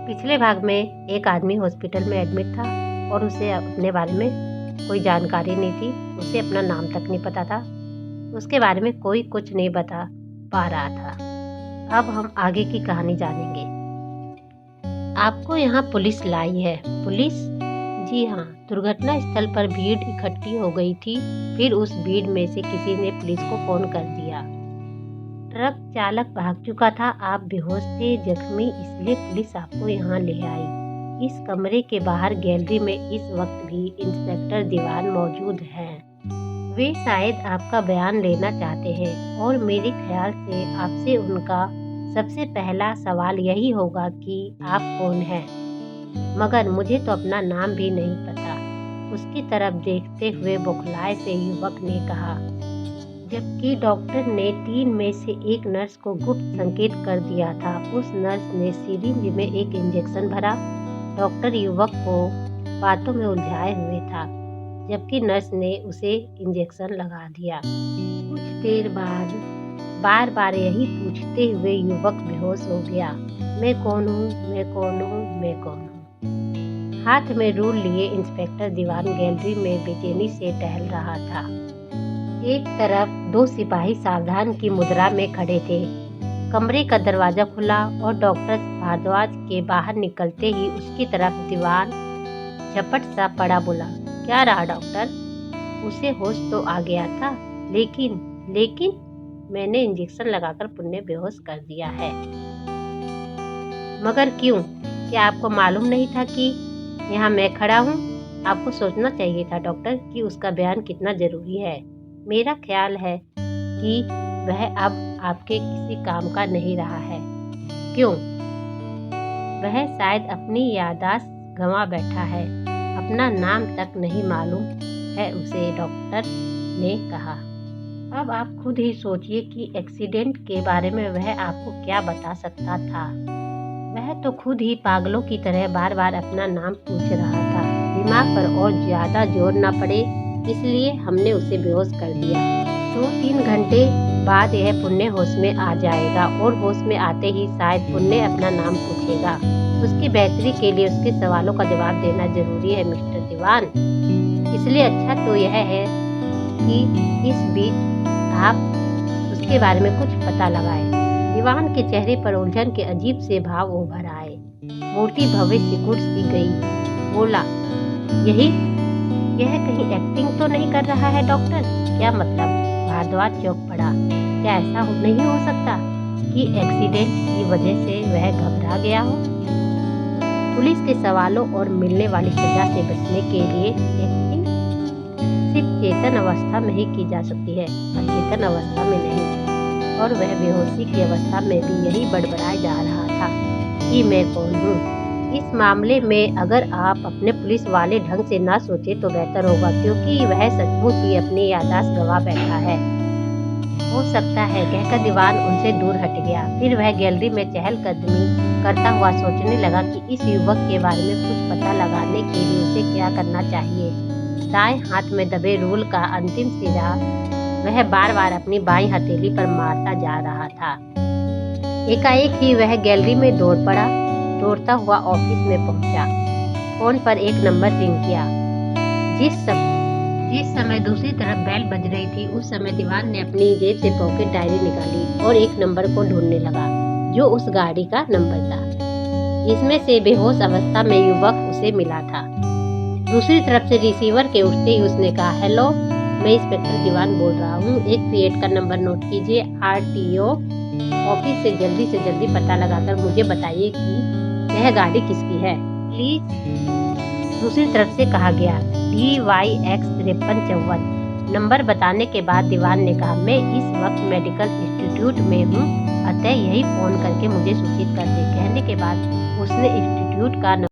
पिछले भाग में एक आदमी हॉस्पिटल में एडमिट था और उसे अपने बारे में कोई जानकारी नहीं थी। उसे अपना नाम तक नहीं पता था। उसके बारे में कोई कुछ नहीं बता पा रहा था। अब हम आगे की कहानी जानेंगे। आपको यहाँ पुलिस लाई है। पुलिस? जी हाँ, दुर्घटना स्थल पर भीड़ इकट्ठी हो गई थी। फिर उस भीड़ में से किसी ने पुलिस को फोन कर दिया। ट्रक चालक भाग चुका था। आप बेहोश थे, जख्मी, इसलिए पुलिस आपको यहाँ ले आई। इस कमरे के बाहर गैलरी में इस वक्त भी इंस्पेक्टर दीवान मौजूद हैं। वे शायद आपका बयान लेना चाहते हैं और मेरे ख्याल से आपसे उनका सबसे पहला सवाल यही होगा कि आप कौन हैं। मगर मुझे तो अपना नाम भी नहीं पता। उसकी तरफ देखते हुए बौखलाए से युवक ने कहा, जबकि डॉक्टर ने 3 में से एक नर्स को गुप्त संकेत कर दिया था। उस नर्स ने सिरिंज में एक इंजेक्शन भरा। डॉक्टर युवक को बातों में उलझाए हुए था, जबकि नर्स ने उसे इंजेक्शन लगा दिया। कुछ देर बाद बार बार यही पूछते हुए युवक बेहोश हो गया। मैं कौन हूँ, मैं कौन हूँ, मैं कौन हूँ। हाथ में रूल लिए इंस्पेक्टर दीवान गैलरी में बेचैनी से टहल रहा था। एक तरफ 2 सिपाही सावधान की मुद्रा में खड़े थे। कमरे का दरवाजा खुला और डॉक्टर भारद्वाज के बाहर निकलते ही उसकी तरफ दीवान झपट सा पड़ा। बोला, क्या रहा डॉक्टर? उसे होश तो आ गया था, लेकिन मैंने इंजेक्शन लगाकर पुण्य बेहोश कर दिया है। मगर क्यों? क्या आपको मालूम नहीं था कि यहाँ मैं खड़ा हूँ? आपको सोचना चाहिए था डॉक्टर कि उसका बयान कितना जरूरी है। मेरा ख्याल है कि वह अब आपके किसी काम का नहीं रहा है। क्यों? वह शायद अपनी याददाश्त गंवा बैठा है। अपना नाम तक नहीं मालूम है उसे, डॉक्टर ने कहा। अब आप खुद ही सोचिए कि एक्सीडेंट के बारे में वह आपको क्या बता सकता था। वह तो खुद ही पागलों की तरह बार बार अपना नाम पूछ रहा था। दिमाग पर और ज्यादा जोर न पड़े, इसलिए हमने उसे बेहोश कर दिया। 2-3 घंटे बाद यह पुण्य होश में आ जाएगा और होश में आते ही शायद पुण्य अपना नाम पूछेगा। उसकी बेहतरी के लिए उसके सवालों का जवाब देना जरूरी है मिस्टर दीवान। इसलिए अच्छा तो यह है कि इस बीच आप उसके बारे में कुछ पता लगाएं। दीवान के चेहरे पर उलझन के अजीब से भाव उभर आए। मूर्ति भव्य सिकुड़ सी गई। बोला, यह कहीं एक्टिंग तो नहीं कर रहा है डॉक्टर? क्या मतलब? भारद्वाज चौंक पड़ा। क्या ऐसा नहीं हो सकता कि एक्सीडेंट की वजह से वह घबरा गया हो? पुलिस के सवालों और मिलने वाली सजा से बचने के लिए एक्टिंग सिर्फ चेतन अवस्था में ही की जा सकती है, अचेतन अवस्था में नहीं। और वह बेहोशी की अवस्था में भी यही बड़बड़ाए जा रहा था कि मैं कौन हूँ। इस मामले में अगर आप अपने पुलिस वाले ढंग से ना सोचे तो बेहतर होगा, क्योंकि वह सचमुच ही अपनी याददाश्त गंवा बैठा है। हो सकता है, कहकर दीवान उनसे दूर हट गया। फिर वह गैलरी में चहलकदमी करता हुआ सोचने लगा कि इस युवक के बारे में कुछ पता लगाने के लिए उसे क्या करना चाहिए। दाएं हाथ में दबे रूल का अंतिम सिरा वह बार बार अपनी बाईं हथेली पर मारता जा रहा था। एकाएक ही वह गैलरी में दौड़ पड़ा। दौड़ता हुआ ऑफिस में पहुंचा। फोन पर एक नंबर रिंग किया। जिस समय दूसरी तरफ बेल बज रही थी, उस समय दीवान ने अपनी जेब से पॉकेट डायरी निकाली और एक नंबर को ढूंढने लगा, जो उस गाड़ी का नंबर था जिसमें से बेहोश अवस्था में युवक उसे मिला था। दूसरी तरफ से रिसीवर के उठते ही उसने कहा, हेलो, मैं इंस्पेक्टर दीवान बोल रहा हूँ। एक क्रिएट का नंबर नोट कीजिए। RTO ऑफिस से जल्दी पता लगाकर मुझे बताइए कि यह गाड़ी किसकी है, प्लीज। दूसरी तरफ से कहा गया, DYX 5354। नंबर बताने के बाद दीवान ने कहा, मैं इस वक्त मेडिकल इंस्टीट्यूट में हूँ, अतः यही फोन करके मुझे सूचित कर दे। कहने के बाद उसने इंस्टीट्यूट का